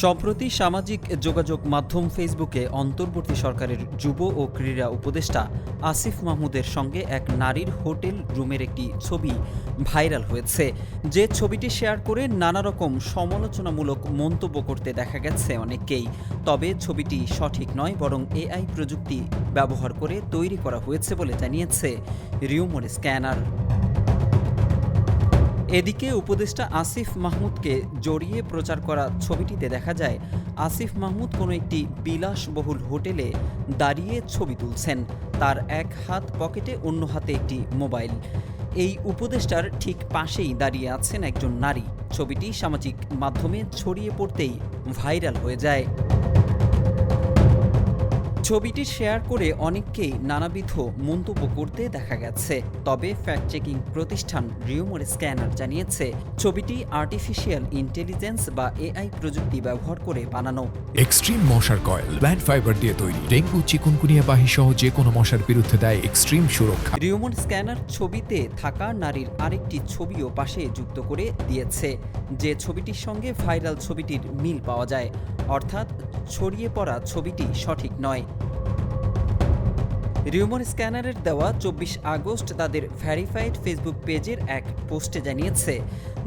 সম্প্রতি সামাজিক যোগাযোগ মাধ্যম ফেসবুকে অন্তর্বর্তী সরকারের যুব ও ক্রীড়া উপদেষ্টা আসিফ মাহমুদের সঙ্গে এক নারীর হোটেল রুমের একটি ছবি ভাইরাল হয়েছে। যে ছবিটি শেয়ার করে নানা রকম সমালোচনামূলক মন্তব্য করতে দেখা গেছে অনেককেই। তবে ছবিটি সঠিক নয়, বরং এআই প্রযুক্তি ব্যবহার করে তৈরি করা হয়েছে বলে জানিয়েছে রিউমার স্ক্যানার। এদিকে উপদেষ্টা আসিফ মাহমুদকে জড়িয়ে প্রচার করা ছবিটিতে দেখা যায় আসিফ মাহমুদ কোনো একটি বিলাসবহুল হোটেলে দাঁড়িয়ে ছবি তুলছেন। তার এক হাত পকেটে, অন্য হাতে একটি মোবাইল। এই উপদেষ্টার ঠিক পাশেই দাঁড়িয়ে আছেন একজন নারী। ছবিটি সামাজিক মাধ্যমে ছড়িয়ে পড়তেই ভাইরাল হয়ে যায়। ছবিটি শেয়ার করে অনেককেই নানাবিধ মন্তব্য করতে দেখা গেছে। তবে ফ্যাক্ট চেকিং প্রতিষ্ঠান রিউমার স্ক্যানার জানিয়েছে ছবিটি আর্টিফিশিয়াল ইন্টেলিজেন্স বা এআই প্রযুক্তি ব্যবহার করে বানানো। এক্সট্রিম মশার কয়েল প্ল্যান্ট ফাইবার দিয়ে তৈরি, ডেঙ্গু, চিকুনগুনিয়া বাহি সহ যে কোনো মশার বিরুদ্ধে দেয় এক্সট্রিম সুরক্ষা। রিউমার স্ক্যানার ছবিতে থাকা নারীর আরেকটি ছবিও পাশে যুক্ত করে দিয়েছে, যে ছবিটির সঙ্গে ভাইরাল ছবিটির মিল পাওয়া যায়, অর্থাৎ ছড়িয়ে পড়া ছবিটি সঠিক নয়। রিউমার স্ক্যানারের দেওয়া 24 আগস্ট তাদের ভেরিফাইড ফেসবুক পেজের এক পোস্টে জানিয়েছে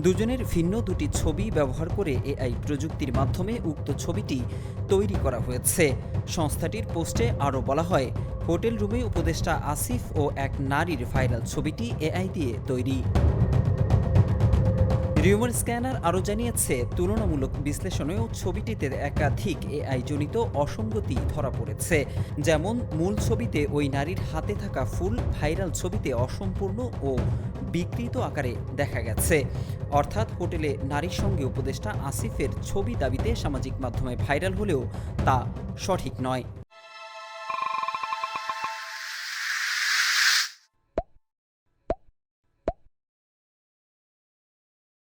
দুজনের ভিন্ন দুটি ছবি ব্যবহার করে এআই প্রযুক্তির মাধ্যমে উক্ত ছবিটি তৈরি করা হয়েছে। সংস্থাটির পোস্টে আরও বলা হয়, হোটেল রুমে উপদেষ্টা আসিফ ও এক নারীর ভাইরাল ছবিটি এআই দিয়ে তৈরি। রিউমার স্ক্যানার আরও জানিয়েছে তুলনামূলক বিশ্লেষণেও ছবিটিতে একাধিক এআই জনিত অসঙ্গতি ধরা পড়েছে। যেমন মূল ছবিতে ওই নারীর হাতে থাকা ফুল ভাইরাল ছবিতে অসম্পূর্ণ ও বিকৃত আকারে দেখা গেছে। অর্থাৎ হোটেলে নারীর সঙ্গে উপদেষ্টা আসিফের ছবি দাবিতে সামাজিক মাধ্যমে ভাইরাল হলেও তা সঠিক নয়।